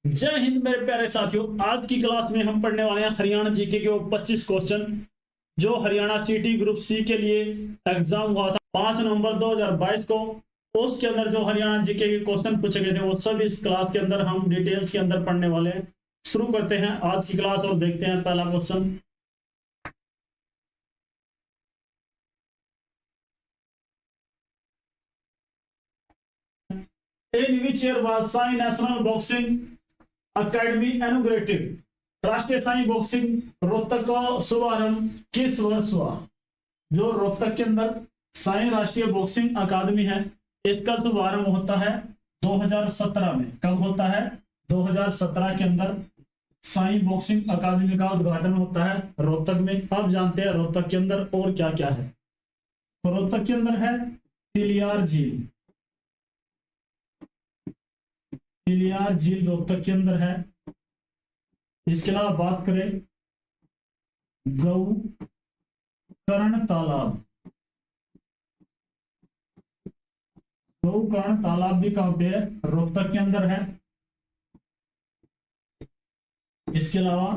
जय हिंद मेरे प्यारे साथियों। आज की क्लास में हम पढ़ने वाले हैं हरियाणा जीके के वो 25 क्वेश्चन जो हरियाणा सिटी ग्रुप सी के लिए एग्जाम हुआ था 5 नवंबर 2022 को। उसके अंदर जो हरियाणा जीके के क्वेश्चन पूछे गए थे वो सब इस क्लास के अंदर हम डिटेल्स के अंदर पढ़ने वाले हैं। शुरू करते हैं आज की क्लास और देखते हैं पहला question. In which year was Sai National Boxing academy inaugurated? राष्ट्रीय साई बॉक्सिंग रोहतक का शुभारंभ किस वर्ष हुआ? जो रोहतक के अंदर साई राष्ट्रीय बॉक्सिंग अकादमी है इसका शुभारंभ होता है 2017 में। कब होता है? 2017 के अंदर साई बॉक्सिंग अकादमी का उद्घाटन होता है रोहतक में। अब जानते हैं रोहतक के अंदर और क्या क्या है। तो रोहतक के अंदर है तिलियार झील। तिलियार झील रोहतक के अंदर है। इसके अलावा बात करें गौकर्ण तालाब। गौकर्ण तालाब भी कहां पे है? रोहतक के अंदर है। इसके अलावा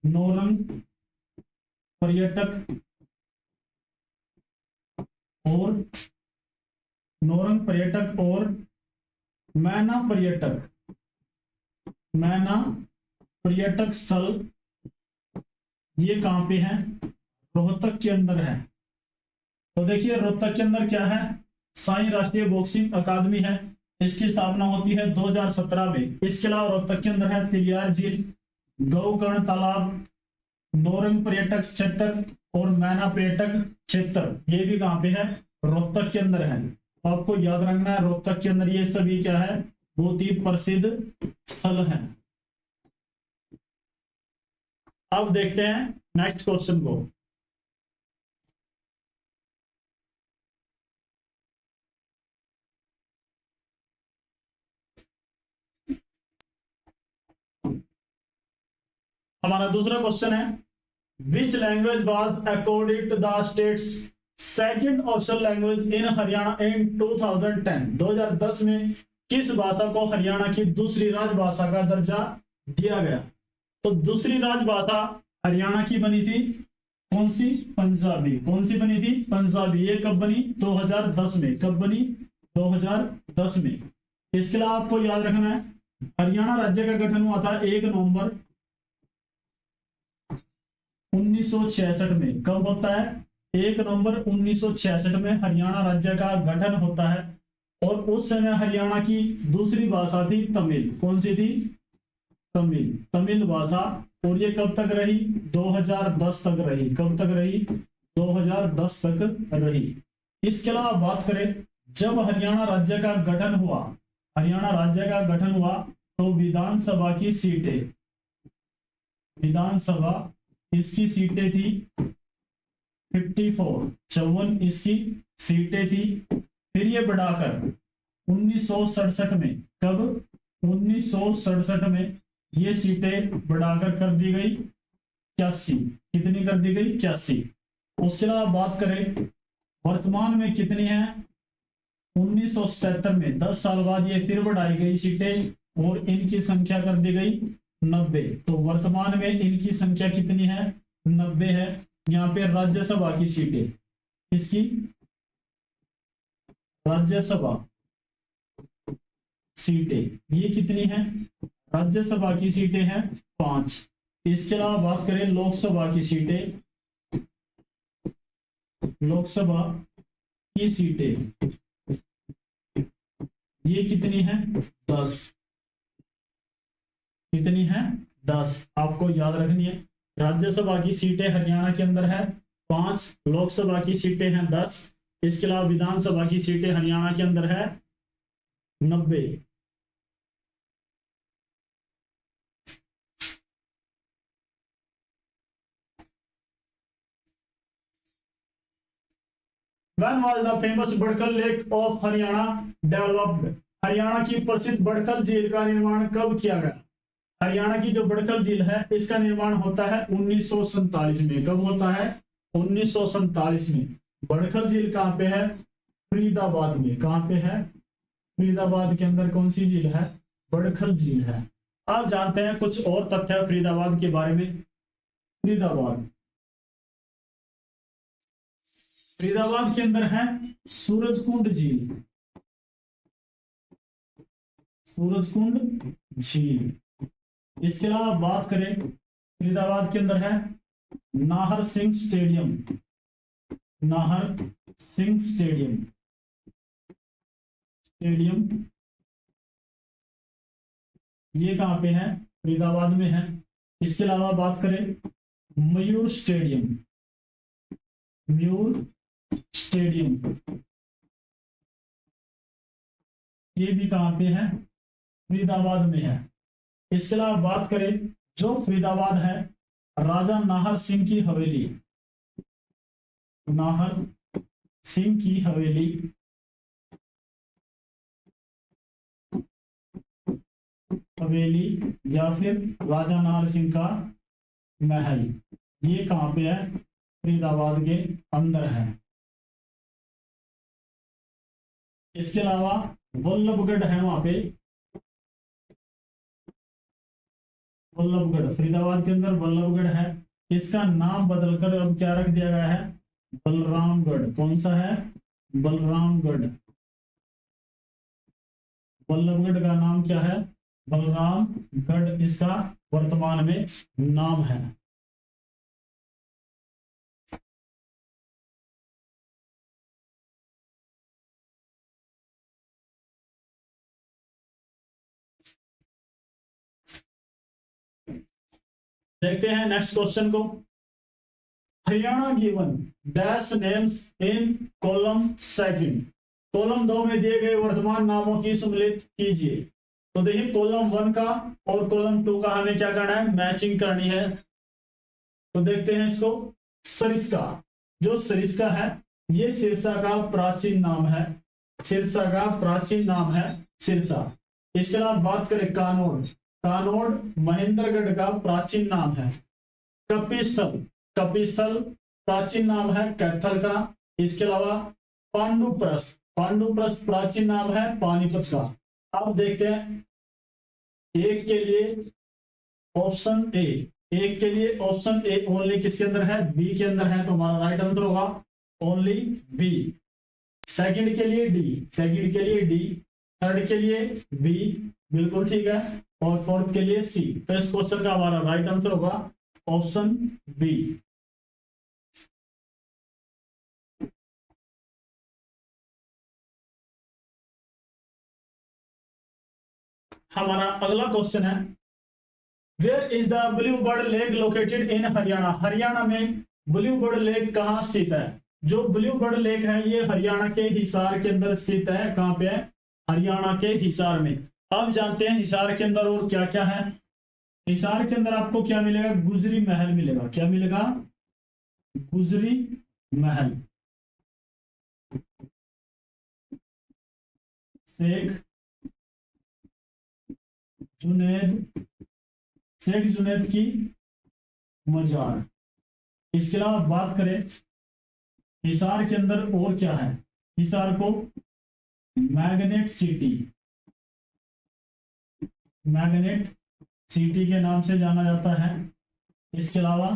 नौरंग पर्यटक और मैना पर्यटक स्थल ये कहां पे है? रोहतक के अंदर है। तो देखिए रोहतक के अंदर क्या है? साई राष्ट्रीय बॉक्सिंग अकादमी है। इसकी स्थापना होती है 2017 में। इसके अलावा रोहतक के अंदर है तिलियार झील, गौकर्ण तालाब, नौरंग पर्यटक क्षेत्र और मैना पर्यटक क्षेत्र। ये भी कहां पे है? रोहतक के अंदर है। आपको याद रखना है रोहतक के अंदर ये सभी क्या है? बहुत ही प्रसिद्ध स्थल है। अब देखते हैं नेक्स्ट क्वेश्चन को। हमारा दूसरा क्वेश्चन है which language was according to the states second official language in Haryana in 2010 में किस भाषा को हरियाणा की दूसरी राजभाषा का दर्जा दिया गया? तो दूसरी राजभाषा हरियाणा की बनी थी कौन सी? पंजाबी। कौन सी बनी थी? पंजाबी। ये कब बनी? 2010 में। कब बनी? 2010 में। इसके अलावा आपको याद रखना है हरियाणा राज्य का गठन हुआ था 1 नवंबर 1966 में। कब होता है? 1 नवंबर 1966 में हरियाणा राज्य का गठन होता है। और उस समय हरियाणा की दूसरी भाषा थी तमिल। कौन सी थी? तमिल भाषा। और ये कब तक रही? 2010 तक रही। कब तक रही? 2010 तक रही। इसके अलावा बात करें जब हरियाणा राज्य का गठन हुआ तो विधानसभा इसकी सीटें थी 54 इसकी सीटें थी। फिर ये बढ़ाकर 1967 में, कब? 1967 में ये सीटें बढ़ाकर कर दी गई 81। कितनी कर दी गई? 81। उसके अलावा बात करें वर्तमान में कितनी है? 1977 में 10 साल बाद ये फिर बढ़ाई गई सीटें और इनकी संख्या कर दी गई 90। तो वर्तमान में इनकी संख्या कितनी है? 90 है। यहाँ पे राज्यसभा की सीटें, इसकी राज्यसभा सीटें ये कितनी है? राज्यसभा की सीटें हैं 5। इसके अलावा बात करें लोकसभा की सीटें ये कितनी है? 10। कितनी है? 10। आपको याद रखनी है राज्यसभा की सीटें हरियाणा के अंदर है 5, लोकसभा की सीटें हैं 10। इसके अलावा विधानसभा की सीटें हरियाणा के अंदर है 90। When was the famous Badkhal lake of Haryana developed? Haryana की प्रसिद्ध बड़खल झील का निर्माण कब किया गया? हरियाणा की जो बड़खल झील है इसका निर्माण होता है 1947 में। कब होता है? 1947 में। बड़खल झील कहां पे है? फरीदाबाद में। कहां पे है? फरीदाबाद के अंदर कौन सी झील है? बड़खल झील है। आप जानते हैं कुछ और तथ्य फरीदाबाद के बारे में। फरीदाबाद फरीदाबाद के अंदर है सूरजकुंड झील, सूरजकुंड झील। इसके अलावा बात करें फरीदाबाद के अंदर है नाहर सिंह स्टेडियम, नाहर सिंह स्टेडियम, ये कहां पे है? फरीदाबाद में है। इसके अलावा बात करें मयूर स्टेडियम, मयूर स्टेडियम, ये भी कहां पे है? फरीदाबाद में है। इसके अलावा बात करें जो फरीदाबाद है राजा नाहर सिंह की हवेली, नाहर सिंह की हवेली, या फिर राजा नाहर सिंह का महल, ये कहां पे है? फरीदाबाद के अंदर है। इसके अलावा वल्लभगढ़ है वहां पे, वल्लभगढ़ फरीदाबाद के अंदर वल्लभगढ़ है। इसका नाम बदलकर अब क्या रख दिया गया है? बलरामगढ़। कौन सा है? बलरामगढ़। वल्लभगढ़ का नाम क्या है? बलरामगढ़ इसका वर्तमान में नाम है। देखते हैं नेक्स्ट क्वेश्चन को। Haryana given dash names in column second, column 2 में दिए गए वर्तमान नामों की सम्मिलित कीजिए। तो देखिए कॉलम 1 का और कॉलम 2 का हमें क्या करना है? मैचिंग करनी है। तो देखते हैं इसको। सरिस्का, जो सरिस्का है ये सिरसा का प्राचीन नाम है, सिरसा का प्राचीन नाम है सिरसा। इसके अलावा बात करें कानोड़, कानोड़ महेंद्रगढ़ का प्राचीन नाम है। कपिस्थल, कपिस्थल प्राचीन नाम है कैथल का। इसके अलावा पांडुप्रस्थ, पांडुप्रस्थ प्राचीन नाम है पानीपत का। अब देखते हैं एक के लिए ऑप्शन ए, एक के लिए ऑप्शन ए ओनली किसके अंदर है? बी के अंदर है, तो हमारा राइट आंसर होगा ओनली बी। सेकंड के लिए डी, सेकंड के लिए डी, थर्ड के लिए बी, बिल्कुल ठीक है, और फोर्थ के लिए सी। तो इस क्वेश्चन का हमारा राइट आंसर होगा ऑप्शन बी। हमारा अगला क्वेश्चन है where is the blue bird lake located in Haryana, Haryana में ब्लू बर्ड लेक कहां स्थित है? जो ब्लू बर्ड लेक है ये हरियाणा के हिसार के अंदर स्थित है। कहां पे है? हरियाणा के हिसार में। अब जानते हैं हिसार के अंदर और क्या क्या है। हिसार के अंदर आपको क्या मिलेगा? गुजरी महल मिलेगा। क्या मिलेगा? गुजरी महल। शेख जुनैद, शेख जुनैद की मजार। इसके अलावा बात करें हिसार के अंदर और क्या है? हिसार को मैग्नेट सिटी, मैग्नेट सिटी के नाम से जाना जाता है। इसके अलावा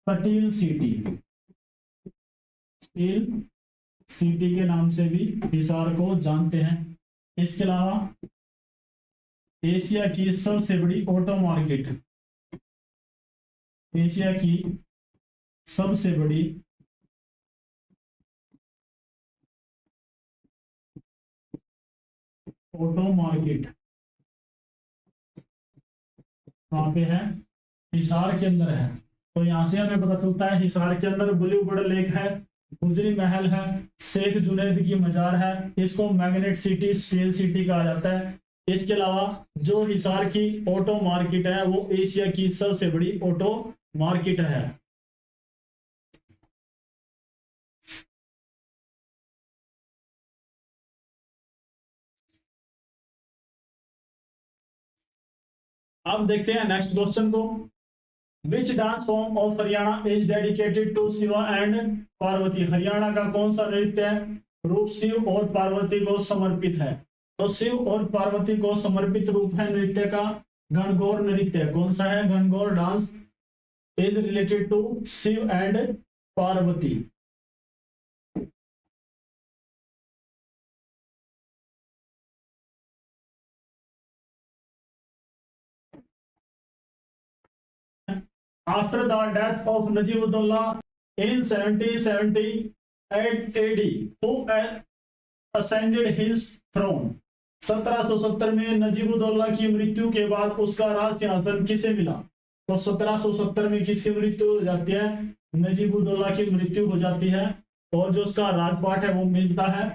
स्टील सिटी, स्टील सिटी के नाम से भी हिसार को जानते हैं। इसके अलावा एशिया की सबसे बड़ी ऑटो मार्केट, एशिया की सबसे बड़ी ऑटो मार्केट कहां पे है? हिसार के अंदर है। तो यहां से हमें पता चलता है हिसार के अंदर ब्लू बर्ड लेक है, गुजरी महल है, शेख जुनैद की मजार है, इसको मैग्नेट सिटी, स्टील सिटी कहा जाता है। इसके अलावा जो हिसार की ऑटो मार्केट है वो एशिया की सबसे बड़ी ऑटो मार्केट है। अब देखते हैं नेक्स्ट क्वेश्चन को। Which dance form of Haryana is dedicated to Shiva and Parvati, Haryana का कौन सा नृत्य रूप शिव और पार्वती को समर्पित है? तो शिव और पार्वती को समर्पित रूप है नृत्य का गणगौर नृत्य कौन सा है? Gangaur dance is related to Shiv and Parvati. After the death of Najibullah in 1778 AD, who ascended his throne? 1770 में नजीबुद्दौला की मृत्यु के बाद उसका राज सिंहासन किसे मिला? तो 1770 में किसकी मृत्यु हो जाती है? नजीबुद्दौला की मृत्यु हो जाती है और जो उसका राजपाट है वो मिलता है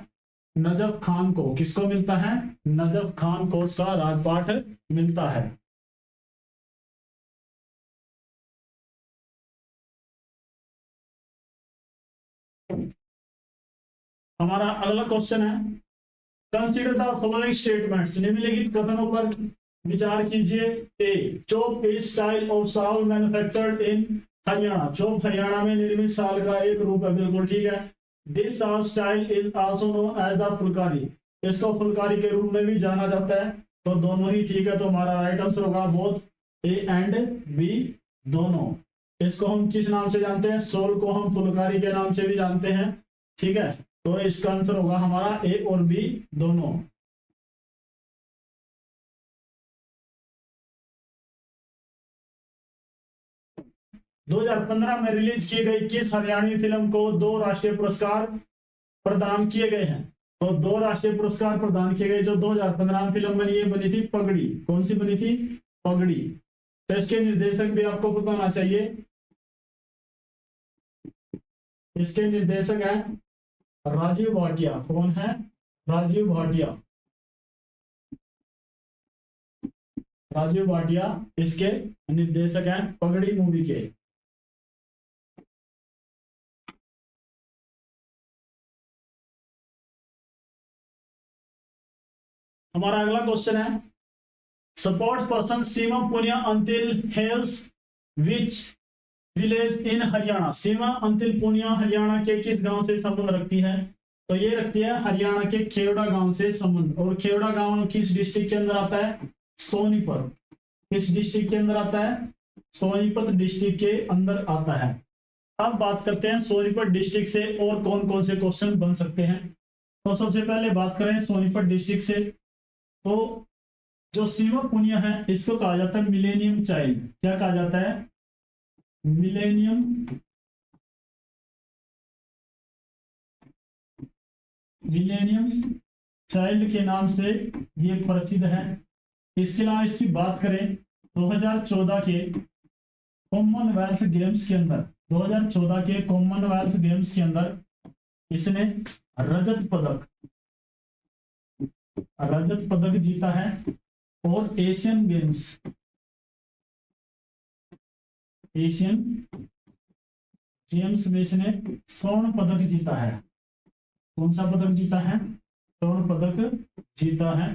नजफ खान को। किसको मिलता है? नजफ खान को उसका राजपाट मिलता है। हमारा अगला क्वेश्चन है, कंसीडर द फॉलोइंग स्टेटमेंट्स, निम्नलिखित कथनों पर विचार कीजिए। A, Chope is style of shawl manufactured in Haryana, Chope Haryana में निर्मित शाल का एक रूप है, बिल्कुल ठीक है। This shawl style is also known as the phulkari, इसको फुलकारी के रूप में भी जाना जाता है। तो दोनों ही ठीक है, तो हमारा राइट आंसर होगा बोथ ए एंड बी, दोनों। इसको हम किस नाम से जानते हैं? सोल को हम फुलकारी के नाम से भी जानते हैं, ठीक है। तो इसका आंसर होगा हमारा ए और बी दोनों। दो 2015 में रिलीज की गई किस हरियाणवी फिल्म को 2 राष्ट्रीय पुरस्कार प्रदान किए गए हैं? तो 2 राष्ट्रीय पुरस्कार प्रदान किए गए। जो 2015 में फिल्म बनी, ये बनी थी पगड़ी। कौन सी बनी थी? पगड़ी। तो इसके निर्देशक भी आपको पता होना चाहिए। इसके निर्देशक हैं राजीव भाटिया। कौन है? राजीव भाटिया। राजीव भाटिया इसके निर्देशक हैं पगड़ी मूवी के। हमारा अगला क्वेश्चन है, support person Seema Punia Antil hails which village in Haryana, Seema Antil Punia Haryana के किस गांव से संबंध रखती है? तो ये रखती है हरियाणा के खेवड़ा गांव से संबंध। और खेवड़ा गांव किस डिस्ट्रिक्ट के अंदर आता है? सोनीपत। किस डिस्ट्रिक्ट के अंदर आता है? सोनीपत डिस्ट्रिक्ट के अंदर आता है। अब बात करते हैं सोनीपत डिस्ट्रिक्ट से और कौन कौन से क्वेश्चन बन सकते हैं। तो सबसे पहले बात करें सोनीपत डिस्ट्रिक्ट से, तो जो सीमा पुनिया है इसको कहा जाता है मिलेनियम चाइल्ड। क्या कहा जाता है? मिलेनियम चाइल्ड के नाम से ये प्रसिद्ध है। इसके अलावा इसकी बात करें 2014 के कॉमनवेल्थ गेम्स के अंदर, 2014 के कॉमनवेल्थ गेम्स के अंदर इसने रजत पदक जीता है। और एशियन गेम्स में इसने स्वर्ण पदक जीता है। कौन सा पदक जीता है? स्वर्ण पदक जीता है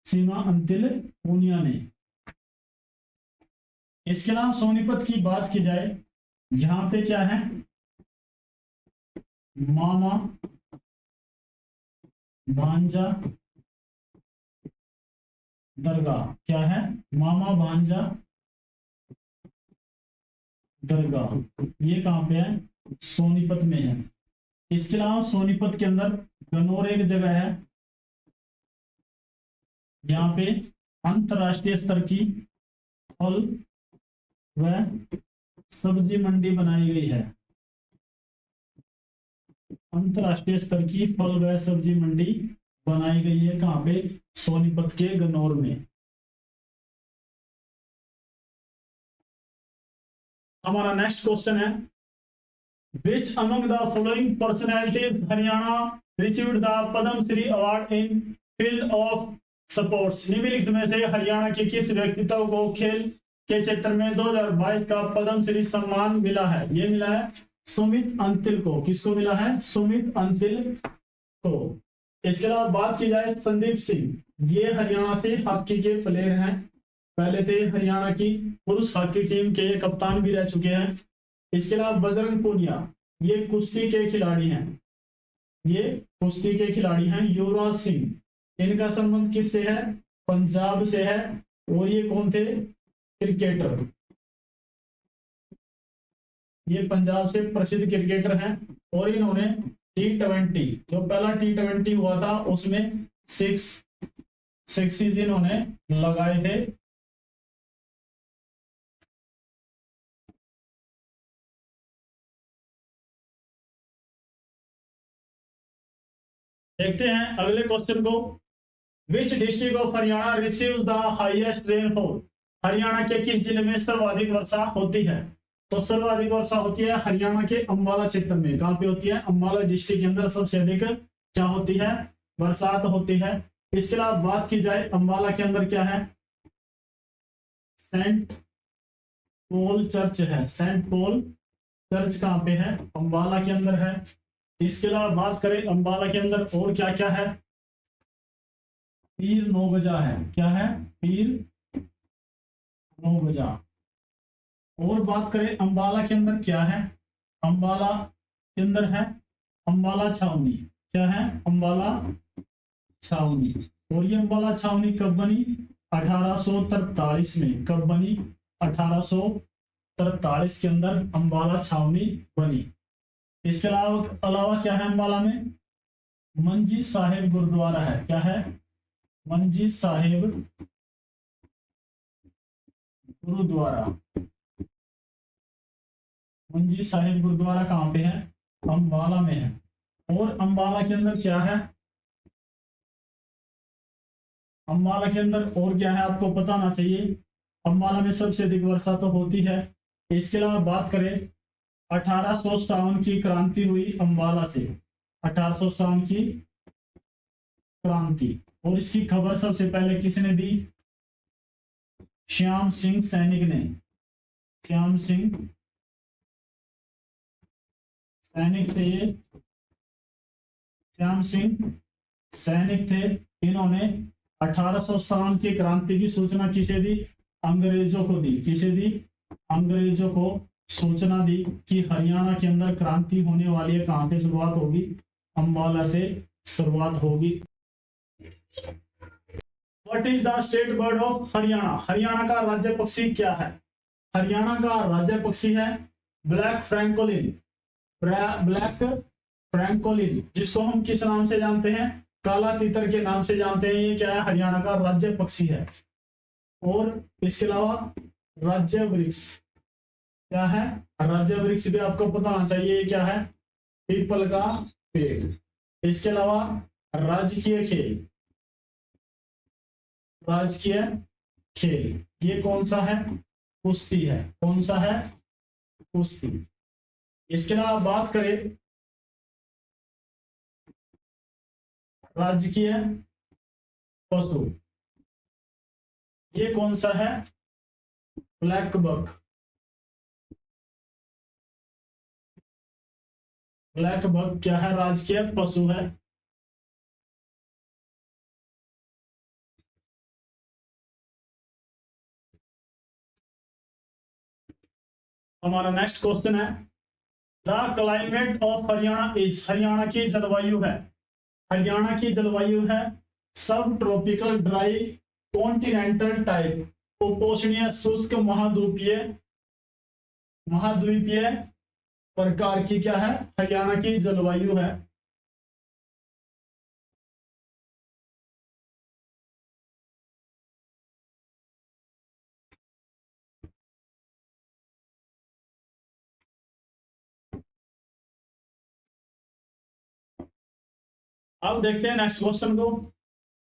सीमा अंतिल पुनिया ने। इसके अलावा सोनीपत की बात की जाए, यहां पे क्या है? मामा भांजा दरगाह। क्या है? मामा भांजा दरगाह। ये कहां पे है? सोनीपत में है। इसके अलावा सोनीपत के अंदर गनौर एक जगह है, यहाँ पे अंतरराष्ट्रीय स्तर की फल व सब्जी मंडी बनाई गई है। अंतरराष्ट्रीय स्तर की फल व सब्जी मंडी बनाई गई है। कहां पे? सोनीपत के गनौर में। हमारा नेक्स्ट क्वेश्चन है, Which among the following personalities Haryana received the Padma Shri Award in field of sports? निम्नलिखित में से हरियाणा के किस व्यक्तित्व को खेल के क्षेत्र में 2022 का पद्म श्री सम्मान मिला है? ये मिला है सुमित अंतिल को। किसको मिला है? सुमित अंतिल को। इसके अलावा बात की जाए संदीप सिंह, ये हरियाणा से हॉकी के प्लेयर हैं, पहले थे हरियाणा की पुरुष हॉकी टीम के कप्तान भी रह चुके हैं। इसके अलावा बजरंग पुनिया, ये कुश्ती के खिलाड़ी हैं, ये कुश्ती के खिलाड़ी हैं। युवराज सिंह, इनका संबंध किससे है? पंजाब से है। और ये कौन थे? क्रिकेटर। ये पंजाब से प्रसिद्ध क्रिकेटर हैं और इन्होंने T20, जो पहला T20 हुआ था उसमें 6 इन्होंने लगाए थे। देखते हैं अगले क्वेश्चन को। Which district of Haryana receives the highest rainfall? Haryana के किस जिले में सर्वाधिक वर्षा होती है? तो सर्वाधिक वर्षा होती है हरियाणा के अंबाला क्षेत्र में। कहां पे होती है? अंबाला डिस्ट्रिक्ट के अंदर सबसे अधिक क्या होती है? बरसात होती है। इसके अलावा बात की जाए अंबाला के अंदर क्या है? सेंट पॉल चर्च है। सेंट पॉल चर्च कहां पे है? अंबाला के अंदर है। इसके अलावा बात करें अंबाला के अंदर और क्या क्या है? पीर नौगजा है। क्या है? पीर नौगजा। और बात करें अंबाला के अंदर क्या है? अंबाला के अंदर है अंबाला छावनी। क्या है? अंबाला छावनी। और ये अंबाला छावनी कब बनी? 1843 में। कब बनी? 1843 के अंदर अंबाला छावनी बनी। इसके अलावा क्या है अंबाला में? मंजी साहिब गुरुद्वारा है। क्या है? मंजी साहिब गुरुद्वारा। मंजी साहिब गुरुद्वारा कहां पे है? अंबाला में है। और अंबाला के अंदर क्या है? अंबाला के अंदर और क्या है आपको पता होना चाहिए। अंबाला में सबसे अधिक वर्षा तो होती है। इसके अलावा बात करें 1857 की क्रांति हुई अंबाला से। 1857 की क्रांति। और इसकी खबर सबसे पहले किसने दी? श्याम सिंह सैनिक ने। श्याम सिंह सैनिक थे ये। श्याम सिंह सैनिक थे। इन्होंने 1857 की क्रांति की सूचना किसे दी? अंग्रेजों को दी। किसे दी? अंग्रेजों को सूचना दी कि हरियाणा के अंदर क्रांति होने वाली है। कहां से शुरुआत होगी? अंबाला से शुरुआत होगी। What is the state bird of Haryana? Haryana का राज्य पक्षी क्या है? हरियाणा का राज्य पक्षी है ब्लैक फ्रैंकोलिन। ब्लैक फ्रैंकोलिन, जिसको हम किस नाम से जानते हैं? काला तीतर के नाम से जानते हैं। ये क्या है? हरियाणा का राज्य पक्षी है। और इसके अलावा राज्य वृक्ष क्या है? राज्य वृक्ष भी आपको पता होना चाहिए। ये क्या है? पीपल का पेड़। इसके अलावा राजकीय खेल। राजकीय खेल ये कौन सा है? कुश्ती है। कौन सा है? कुश्ती। इसके अलावा बात करें राजकीय पशु, ये कौन सा है? Black buck. ब्लैक बक क्या है? राजकीय पशु है। हमारा नेक्स्ट क्वेश्चन है the climate of Haryana is. Haryana की जलवायु है। हरियाणा की जलवायु है सब ट्रॉपिकल ड्राई कॉन्टिनेंटल टाइप। उपोष्णीय शुष्क महाद्वीपीय महाद्वीपीय प्रकार की क्या है? हरियाणा की जलवायु है। अब देखते हैं नेक्स्ट क्वेश्चन को।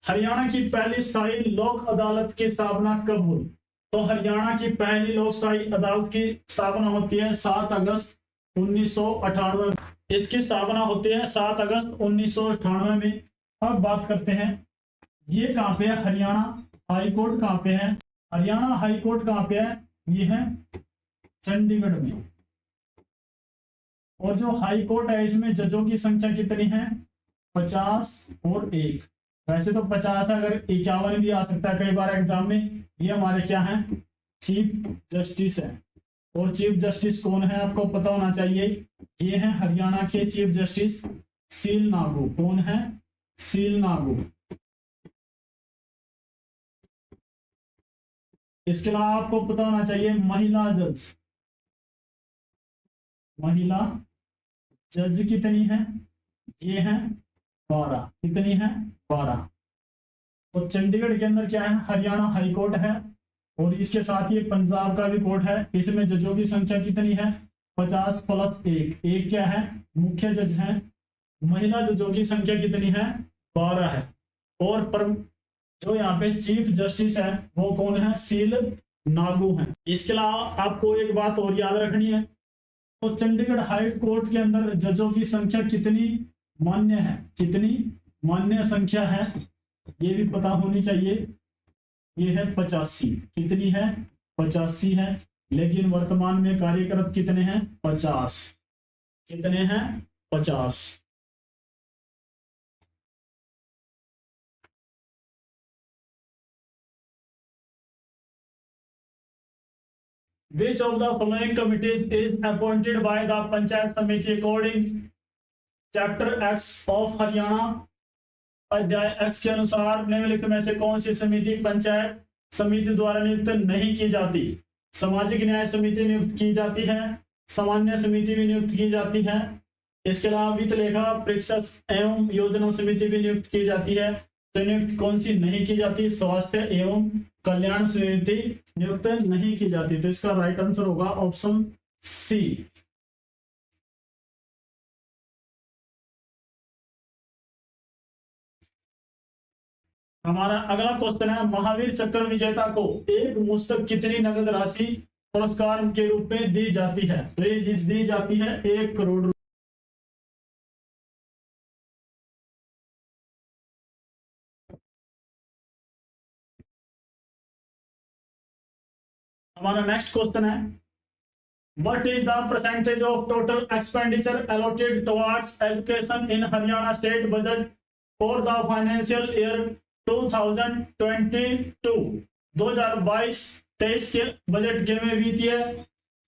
हरियाणा की पहली स्थायी लोक अदालत की स्थापना कब हुई? तो हरियाणा की पहली लोक स्थायी अदालत की स्थापना होती है 7 अगस्त 1998। इसकी स्थापना होती है 7 अगस्त 1998 में। अब बात करते हैं ये कहां पे है? हरियाणा हाई कोर्ट कहां पे है? हरियाणा हाई कोर्ट कहां पे है? ये है चंडीगढ़ में। और जो हाई कोर्ट है इसमें जजों की संख्या कितनी है? 50 और 1। वैसे तो 50 है, अगर 51 भी आ सकता है कई बार एग्जाम में। ये हमारे क्या है? चीफ जस्टिस है। और चीफ जस्टिस कौन है आपको पता होना चाहिए। ये है हरियाणा के चीफ जस्टिस सील नागू। कौन है? सील नागू। इसके अलावा आपको पता होना चाहिए महिला जज कितनी है, ये है 12, कितनी है 12। तो चंडीगढ़ के अंदर क्या है, हरियाणा हाई कोर्ट है और इसके साथ ही पंजाब का भी कोर्ट है। इसमें जजों की संख्या कितनी है, 50 + 1, एक क्या है मुख्य जज है। महिला जजों की संख्या कितनी है, 12 है। और पर जो यहाँ पे चीफ जस्टिस है वो कौन है, सील नागू है। इसके अलावा आपको एक बात और याद रखनी है, तो चंडीगढ़ हाई कोर्ट के अंदर जजों की संख्या कितनी मान्य है, कितनी मान्य संख्या है ये भी पता होनी चाहिए। ये है 85, कितनी है 85 है। लेकिन वर्तमान में कार्यरत कितने हैं, 50, कितने हैं 50। Which of the following committees is appointed by the Panchayat Samiti according Chapter X of Haryana अध्याय X के अनुसार निम्नलिखित में से कौन सी समिति पंचायत समिति द्वारा नियुक्त नहीं की जाती। सामाजिक न्याय समिति नियुक्त की जाती है, सामान्य समिति भी नियुक्त की जाती है। इसके अलावा वित्त लेखा परीक्षक एवं योजना समिति भी नियुक्त की जाती है। तो नियुक्त कौन सी नहीं की जाती, स्वास्थ्य एवं कल्याण समिति नियुक्त नहीं की जाती। तो इसका राइट आंसर होगा ऑप्शन सी। हमारा अगला क्वेश्चन है, महावीर चक्र विजेता को एक मुश्त कितनी नगद राशि पुरस्कार के रूप में दी जाती है। तो ये दी जाती है 1 करोड़। हमारा नेक्स्ट क्वेश्चन है, what is the percentage of total expenditure allotted towards education in Haryana state budget for the financial year 2022-23 के बजट के में वित्तीय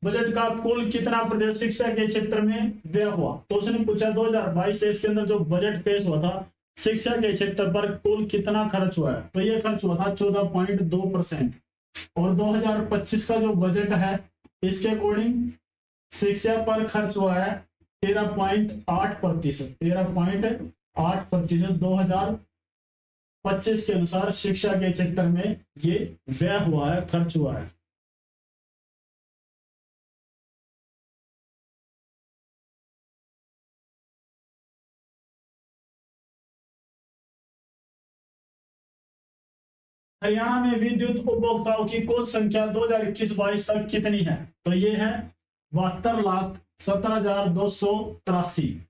बजट का कुल कितना प्रदेश शिक्षा के क्षेत्र में व्यय हुआ। तो उसने पूछा 2022-23 के अंदर जो बजट पेश हुआ था शिक्षा के क्षेत्र पर कुल कितना खर्च हुआ है। तो ये खर्च हुआ था 14.2%। और 2025 का जो बजट है इसके अकॉर्डिंग शिक्षा पर खर्च हुआ है 13.8%। 13.8% 2025 के अनुसार शिक्षा के क्षेत्र में ये व्यय हुआ है, खर्च हुआ है। हरियाणा में विद्युत उपभोक्ताओं की कुल संख्या 2021-22 तक कितनी है। तो ये है 72,17,283।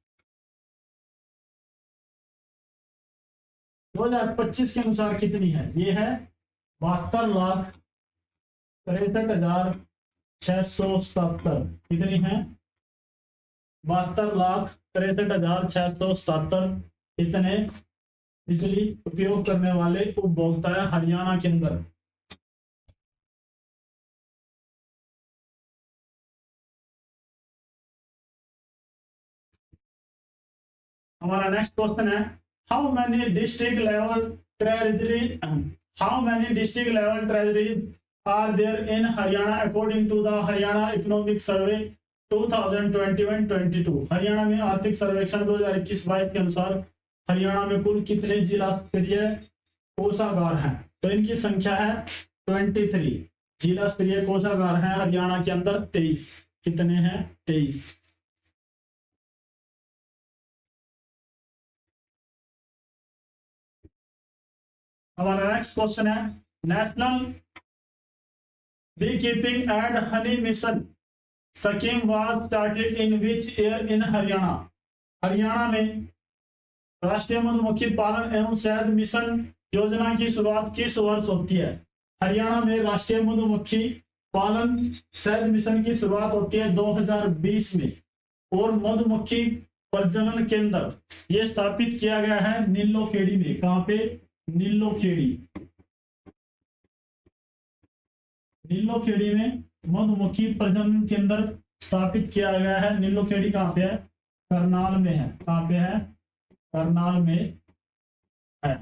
2025 के अनुसार कितनी है, ये है 72,63,677। कितनी है 72,63,677। इतने बिजली उपयोग करने वाले उपभोक्ता है हरियाणा के अंदर। हमारा नेक्स्ट क्वेश्चन है, how many district level treasuries are there in Haryana according to the Haryana economic survey 2021-22। Haryana में आर्थिक सर्वेक्षण 2021-22 के अनुसार हरियाणा में कुल कितने जिला स्तरीय कोषागार हैं। तो इनकी संख्या है 23। जिला स्तरीय कोषागार है हरियाणा के अंदर 23। कितने हैं 23। हमारा नेक्स्ट क्वेश्चन है, national bee keeping and honey mission scheme was started in which year in Haryana. Haryana में राष्ट्रीय मधुमक्खी पालन एवं शहद मिशन योजना की शुरुआत किस वर्ष होती है। हरियाणा में राष्ट्रीय मधुमक्खी पालन शहद मिशन की शुरुआत होती है 2020 में। और मधुमक्खी प्रजनन केंद्र ये स्थापित किया गया है नीलोखेड़ी में। कहां पे, नीलोखेड़ी में मधुमक्खी प्रजनन केंद्र स्थापित किया गया है। नीलोखेड़ी कहां पे है, करनाल में है। कहां पे है, करनाल में है।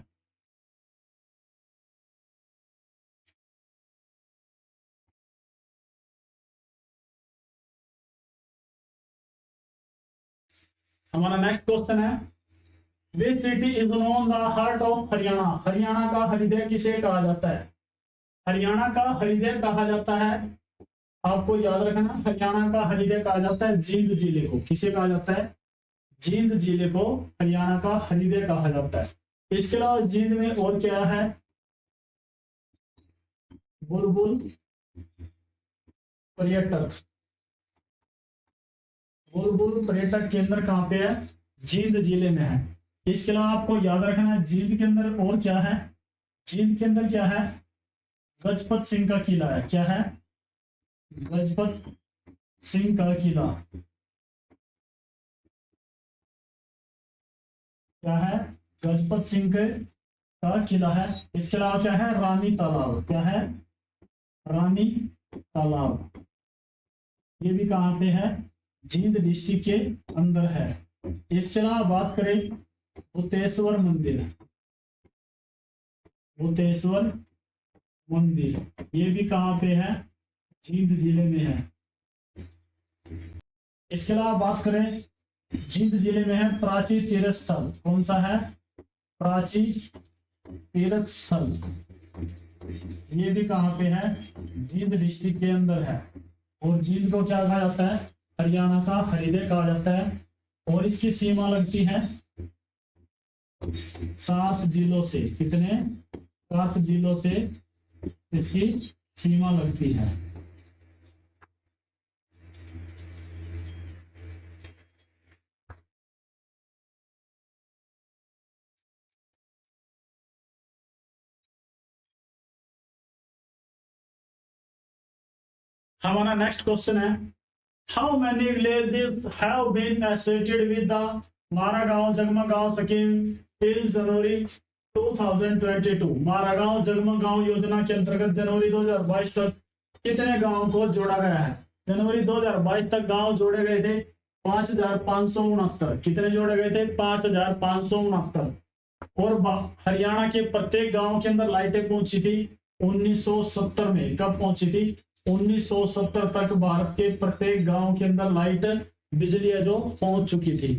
हमारा नेक्स्ट क्वेश्चन है, which city is known the heart of Haryana. Haryana का हृदय किसे कहा जाता है? हरियाणा का हृदय कहा जाता है, आपको याद रखना, हरियाणा का हृदय कहा जाता है जींद जिले को। किसे कहा जाता है? जींद जिले को हरियाणा का हृदय कहा जाता है। इसके अलावा जींद में और क्या है? बुलबुल पर्यटक, बुलबुल पर्यटक केंद्र कहाँ पे है? जींद जिले में है। इसके अलावा आपको याद रखना है जींद के अंदर और क्या है? जींद के अंदर क्या है? गजपत सिंह का किला है। क्या है? गजपत सिंह का किला। क्या है? गजपत सिंह का किला है। इसके अलावा क्या है? रानी तालाब। क्या है? रानी तालाब। ये भी कहाँ पे है? जींद डिस्ट्रिक्ट के अंदर है। इसके अलावा बात करें भूतेश्वर मंदिर, भूतेश्वर मंदिर ये भी कहाँ पे है? जींद जिले में है। इसके अलावा बात करें जींद जिले में है प्राची तीर्थ स्थल। कौन सा है? प्राची तीर्थ स्थल। ये भी कहाँ पे है? जींद डिस्ट्रिक्ट के अंदर है। और जींद को क्या कहा जाता है? हरियाणा का हृदय कहा जाता है। और इसकी सीमा लगती है 7 जिलों से। कितने? 7 जिलों से इसकी सीमा लगती है। हमारा नेक्स्ट क्वेश्चन है, how many villages have been associated with the Maragaon Jagmagaon scheme till January 2022। Maragaon Jagmagaon योजना के अंतर्गत जनवरी 2022 तक कितने गांव को जोड़ा गया है? जनवरी 2022 तक गांव जोड़े गए थे 5569। कितने जोड़े गए थे? 5569। और हरियाणा के प्रत्येक गांव के अंदर लाइटें पहुंची थी 1970 में। कब पहुंची थी? 1970 तक भारत के प्रत्येक गांव के अंदर लाइट बिजली जो पहुंच चुकी थी।